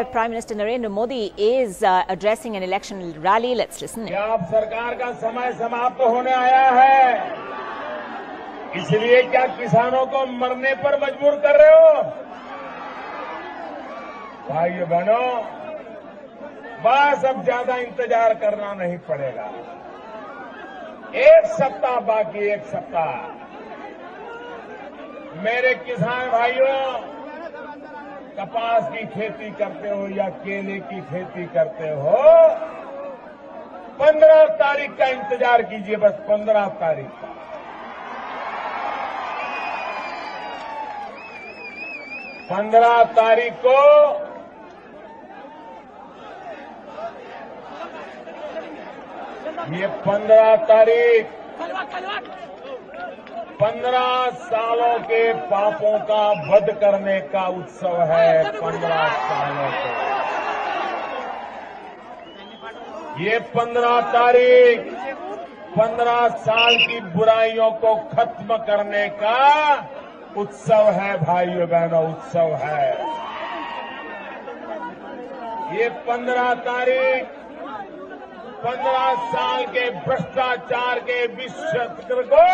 Prime Minister Narendra Modi is addressing an election rally. Let's listen. क्या अब सरकार का समय समाप्त होने आया है, इसलिए क्या किसानों को मरने पर मजबूर कर रहे हो? भाइयों बहनों, बस अब ज्यादा इंतजार करना नहीं पड़ेगा। एक सप्ताह बाकी, एक सप्ताह। मेरे किसान भाइयों, कपास की खेती करते हो या केले की खेती करते हो, 15 तारीख का इंतजार कीजिए, बस 15 तारीख का। 15 तारीख को ये 15 तारीख 15 सालों के पापों का वध करने का उत्सव है। 15 सालों के ये 15 तारीख 15 साल की बुराइयों को खत्म करने का उत्सव है। भाइयों बहनों, उत्सव है ये 15 तारीख। 15 साल के भ्रष्टाचार के विश्व चक्र को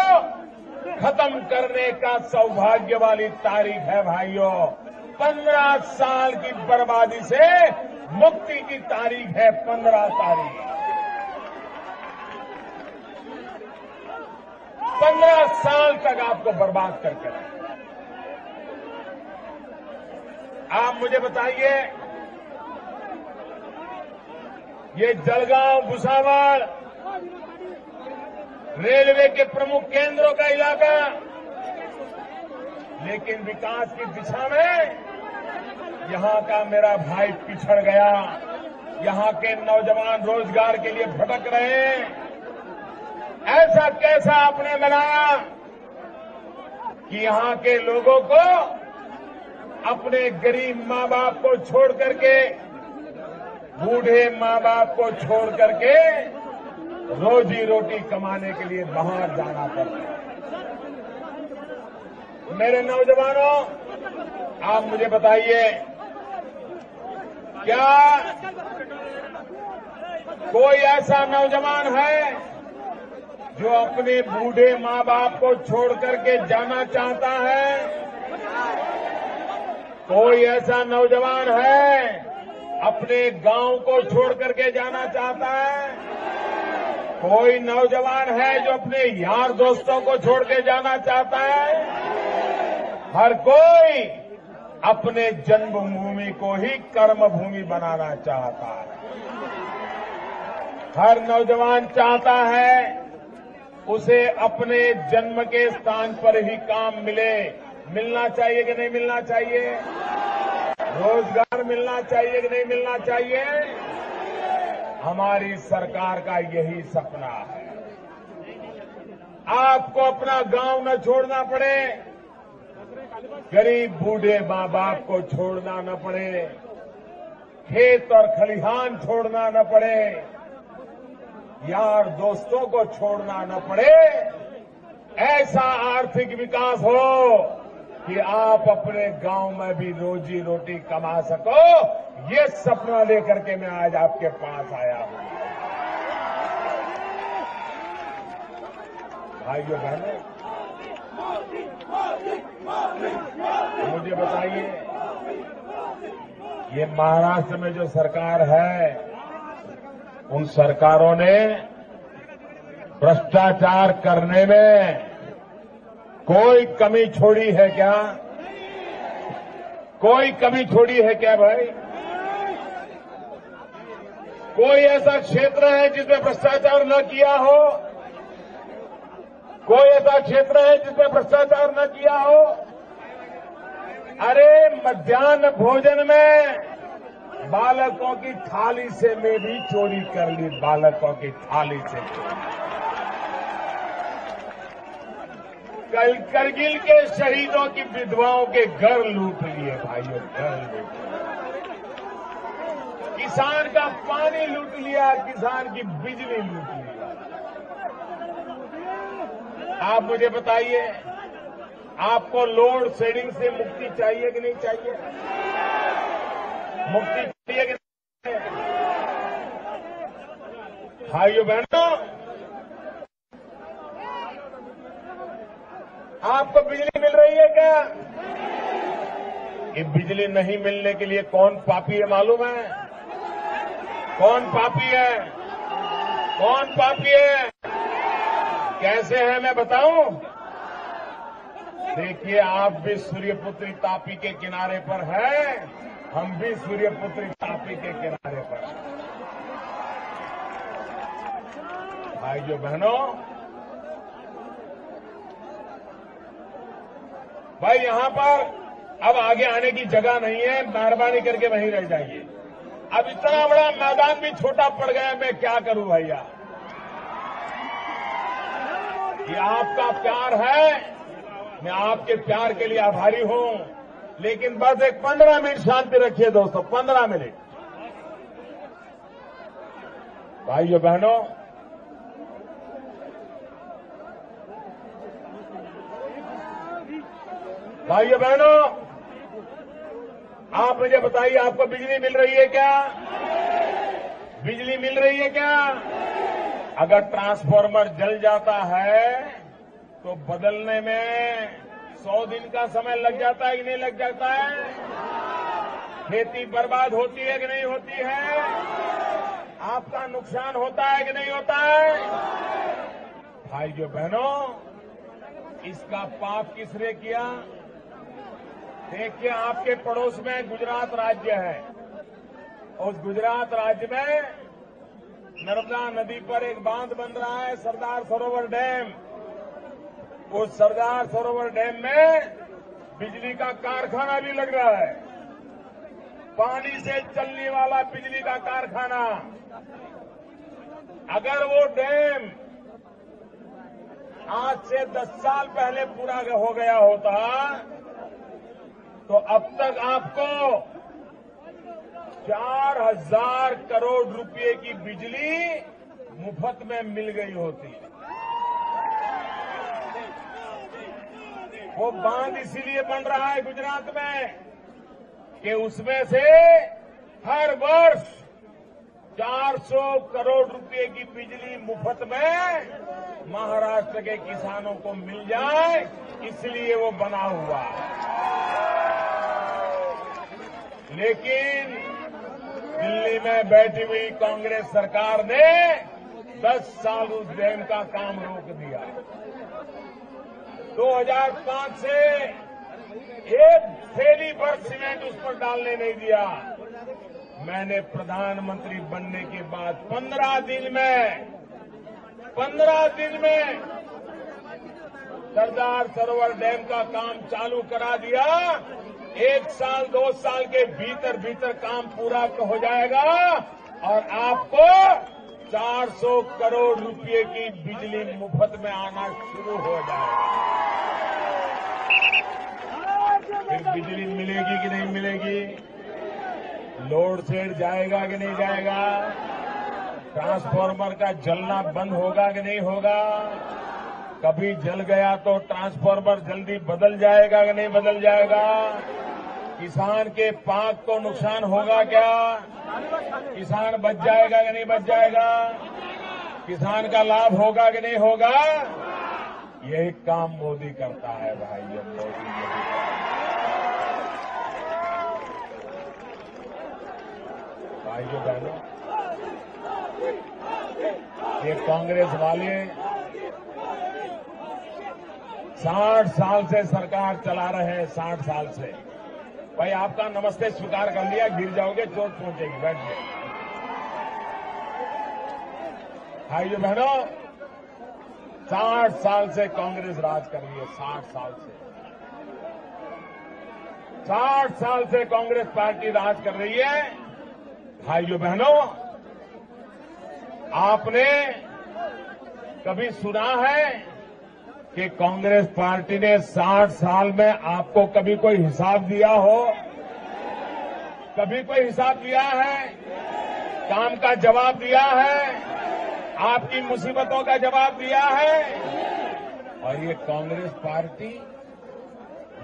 खत्म करने का सौभाग्य वाली तारीख है। भाइयों, 15 साल की बर्बादी से मुक्ति की तारीख है 15 तारीख। 15 साल तक आपको बर्बाद करके रखें। आप मुझे बताइए, ये जलगांव, भुसावल रेलवे के प्रमुख केंद्रों का इलाका, लेकिन विकास की दिशा में यहां का मेरा भाई पिछड़ गया। यहां के नौजवान रोजगार के लिए भटक रहे हैं। ऐसा कैसा आपने बनाया कि यहां के लोगों को अपने गरीब मां बाप को छोड़ करके, बूढ़े मां बाप को छोड़ करके रोजी रोटी कमाने के लिए बाहर जाना पड़ता है। मेरे नौजवानों, आप मुझे बताइए, क्या कोई ऐसा नौजवान है जो अपने बूढ़े मां बाप को छोड़ करके जाना चाहता है? कोई ऐसा नौजवान है अपने गांव को छोड़ करके जाना चाहता है? कोई नौजवान है जो अपने यार दोस्तों को छोड़ के जाना चाहता है? हर कोई अपने जन्मभूमि को ही कर्मभूमि बनाना चाहता है। हर नौजवान चाहता है उसे अपने जन्म के स्थान पर ही काम मिले। मिलना चाहिए कि नहीं मिलना चाहिए? रोजगार मिलना चाहिए कि नहीं मिलना चाहिए? हमारी सरकार का यही सपना है। आपको अपना गांव न छोड़ना पड़े, गरीब बूढ़े मां बाप को छोड़ना न पड़े, खेत और खलिहान छोड़ना न पड़े, यार दोस्तों को छोड़ना न पड़े। ऐसा आर्थिक विकास हो कि आप अपने गांव में भी रोजी रोटी कमा सको। ये सपना लेकर के मैं आज आपके पास आया हूं। भाइयों बहनों, मुझे बताइए, ये महाराष्ट्र में जो सरकार है, उन सरकारों ने भ्रष्टाचार करने में कोई कमी छोड़ी है क्या? कोई कमी छोड़ी है क्या भाई? कोई ऐसा क्षेत्र है जिसमें भ्रष्टाचार न किया हो? कोई ऐसा क्षेत्र है जिसमें भ्रष्टाचार न किया हो? अरे, मध्याह्न भोजन में बालकों की थाली से मैं भी चोरी कर ली। बालकों की थाली से कल करगिल के शहीदों की विधवाओं के घर लूट लिए। भाइयों, घर लूट लिए। किसान का पानी लूट लिया, किसान की बिजली लूट लिया। आप मुझे बताइए, आपको लोड शेडिंग से मुक्ति चाहिए कि नहीं चाहिए? मुक्ति चाहिए कि नहीं? भाइयों बहनों, आपको बिजली मिल रही है क्या? ये बिजली नहीं मिलने के लिए कौन पापी है मालूम है? कौन पापी है? कौन पापी है? कैसे है मैं बताऊं? देखिए, आप भी सूर्यपुत्री तापी के किनारे पर हैं, हम भी सूर्यपुत्री तापी के किनारे पर हैं। भाइयों बहनों, भाई यहां पर अब आगे आने की जगह नहीं है, मेहरबानी करके वहीं रह जाइए। अब इतना बड़ा मैदान भी छोटा पड़ गया, मैं क्या करूं भैया? ये आपका प्यार है, मैं आपके प्यार के लिए आभारी हूं, लेकिन बस एक 15 मिनट शांति रखिए दोस्तों, 15 मिनट। भाइयों बहनों, भाइयों बहनों, आप मुझे बताइए, आपको बिजली मिल रही है क्या? बिजली मिल रही है क्या? अगर ट्रांसफार्मर जल जाता है तो बदलने में 100 दिन का समय लग जाता है कि नहीं लग जाता है? खेती बर्बाद होती है कि नहीं होती है? आपका नुकसान होता है कि नहीं होता है? भाइयों बहनों, इसका पाप किसने किया? देखिए, आपके पड़ोस में गुजरात राज्य है। उस गुजरात राज्य में नर्मदा नदी पर एक बांध बन रहा है, सरदार सरोवर डैम। उस सरदार सरोवर डैम में बिजली का कारखाना भी लग रहा है, पानी से चलने वाला बिजली का कारखाना। अगर वो डैम आज से 10 साल पहले पूरा हो गया होता तो अब तक आपको 4000 करोड़ रुपए की बिजली मुफ्त में मिल गई होती। वो बांध इसीलिए बन रहा है गुजरात में कि उसमें से हर वर्ष 400 करोड़ रुपए की बिजली मुफ्त में महाराष्ट्र के किसानों को मिल जाए, इसलिए वो बना हुआ है। लेकिन दिल्ली में बैठी हुई कांग्रेस सरकार ने 10 साल उस डैम का काम रोक दिया। 2005 से एक थैली भर सीमेंट उस पर डालने नहीं दिया। मैंने प्रधानमंत्री बनने के बाद 15 दिन में सरदार सरोवर डैम का काम चालू करा दिया। 1 साल 2 साल के भीतर भीतर काम पूरा हो जाएगा और आपको 400 करोड़ रुपए की बिजली मुफ्त में आना शुरू हो जाएगा। फिर बिजली मिलेगी कि नहीं मिलेगी? लोड शेड जाएगा कि नहीं जाएगा? ट्रांसफार्मर का जलना बंद होगा कि नहीं होगा? कभी जल गया तो ट्रांसफार्मर जल्दी बदल जाएगा कि नहीं बदल जाएगा? किसान के पाक को नुकसान होगा क्या? किसान बच जाएगा कि नहीं बच जाएगा? किसान का लाभ होगा कि नहीं होगा? यही काम मोदी करता है भाइयों, मोदी यही करता है। भाइयों बहनों, ये कांग्रेस वाले 60 साल से सरकार चला रहे हैं, 60 साल से। भाई आपका नमस्ते स्वीकार कर लिया, गिर जाओगे, चोट पहुंचेगी, बैठ जाए। भाइयों बहनों, 60 साल से कांग्रेस राज कर रही है, 60 साल से। 60 साल से कांग्रेस पार्टी राज कर रही है। भाइयों बहनों, आपने कभी सुना है कि कांग्रेस पार्टी ने 60 साल में आपको कभी कोई हिसाब दिया हो? कभी कोई हिसाब दिया है? काम का जवाब दिया है? आपकी मुसीबतों का जवाब दिया है? और ये कांग्रेस पार्टी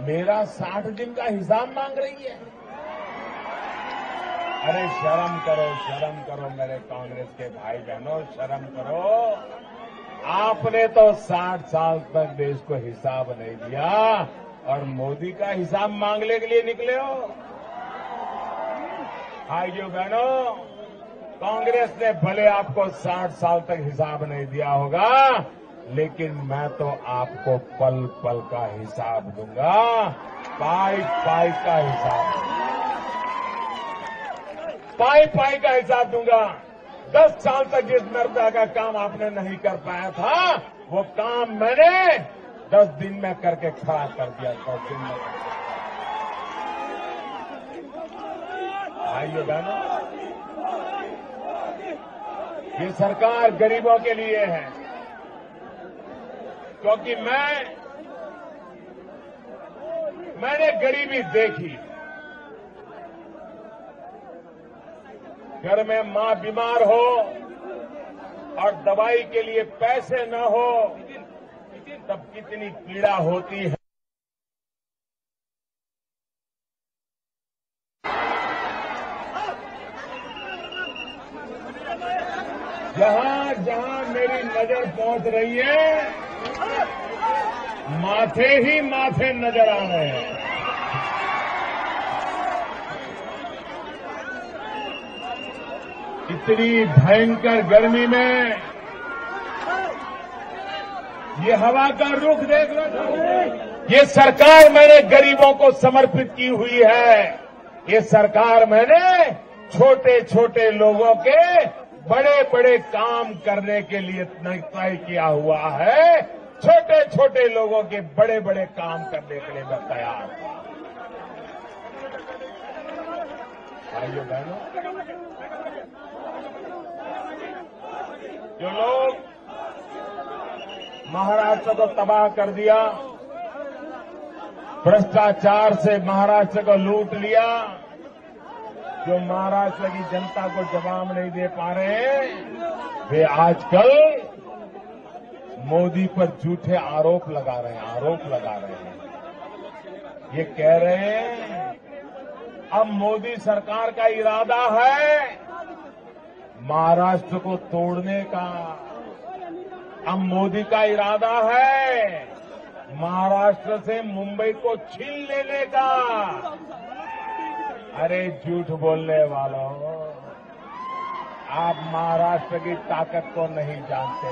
मेरा 60 दिन का हिसाब मांग रही है। अरे शर्म करो मेरे कांग्रेस के भाई बहनों, शर्म करो। आपने तो 60 साल तक देश को हिसाब नहीं दिया और मोदी का हिसाब मांगने के लिए निकले हो। भाइयों बहनों, कांग्रेस ने भले आपको 60 साल तक हिसाब नहीं दिया होगा, लेकिन मैं तो आपको पल पल का हिसाब दूंगा, पाई पाई का हिसाब, पाई का हिसाब दूंगा। 10 साल तक जिस मर्दा का काम आपने नहीं कर पाया था, वो काम मैंने 10 दिन में करके खड़ा कर दिया। 10 दिन में। भाइयों बहनों, ये सरकार गरीबों के लिए है, क्योंकि मैंने गरीबी देखी। घर में मां बीमार हो और दवाई के लिए पैसे न हो, तब कितनी पीड़ा होती है। जहां जहां मेरी नजर पहुंच रही है, माथे ही माथे नजर आ रहे हैं। इतनी भयंकर गर्मी में ये हवा का रुख देख लो। ये सरकार मैंने गरीबों को समर्पित की हुई है। ये सरकार मैंने छोटे छोटे लोगों के बड़े बड़े काम करने के लिए तय किया हुआ है। छोटे छोटे लोगों के बड़े बड़े काम करने के लिए मैं तैयार हूं। भाइयों बहनों, जो लोग महाराष्ट्र को तबाह कर दिया, भ्रष्टाचार से महाराष्ट्र को लूट लिया, जो महाराष्ट्र की जनता को जवाब नहीं दे पा रहे हैं, वे आजकल मोदी पर झूठे आरोप लगा रहे हैं। ये कह रहे हैं अब मोदी सरकार का इरादा है महाराष्ट्र को तोड़ने का। अब मोदी का इरादा है महाराष्ट्र से मुंबई को छीन लेने का। अरे झूठ बोलने वालों, आप महाराष्ट्र की ताकत को नहीं जानते,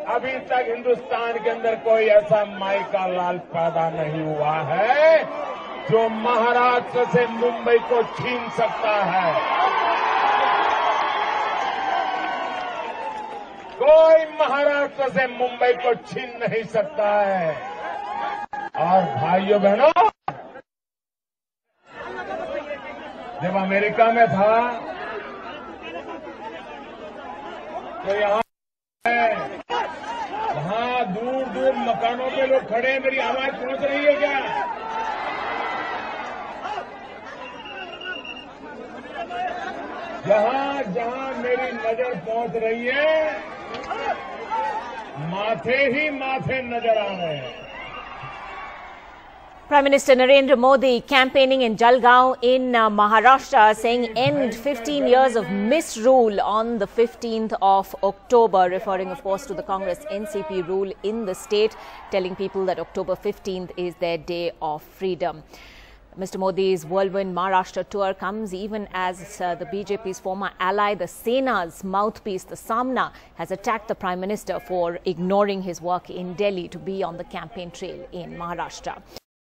अभी तक हिंदुस्तान के अंदर कोई ऐसा माई का लाल पैदा नहीं हुआ है जो महाराष्ट्र से मुंबई को छीन सकता है। कोई महाराष्ट्र से मुंबई को छीन नहीं सकता है। और भाइयों बहनों, जब अमेरिका में था तो वहां दूर दूर मकानों पे लोग खड़े हैं। मेरी आवाज पहुंच रही है क्या? जहां जहां मेरी नजर पहुंच रही है, माथे ही माथे नजर आ रहे हैं। Prime Minister Narendra Modi campaigning in Jalgaon in Maharashtra, saying end 15 years of misrule on the 15th of October, referring of course to the Congress NCP rule in the state, telling people that October 15th is their day of freedom. Mr. Modi's whirlwind Maharashtra tour comes even as the BJP's former ally, the Sena's mouthpiece, the Samna, has attacked the Prime Minister for ignoring his work in Delhi to be on the campaign trail in Maharashtra.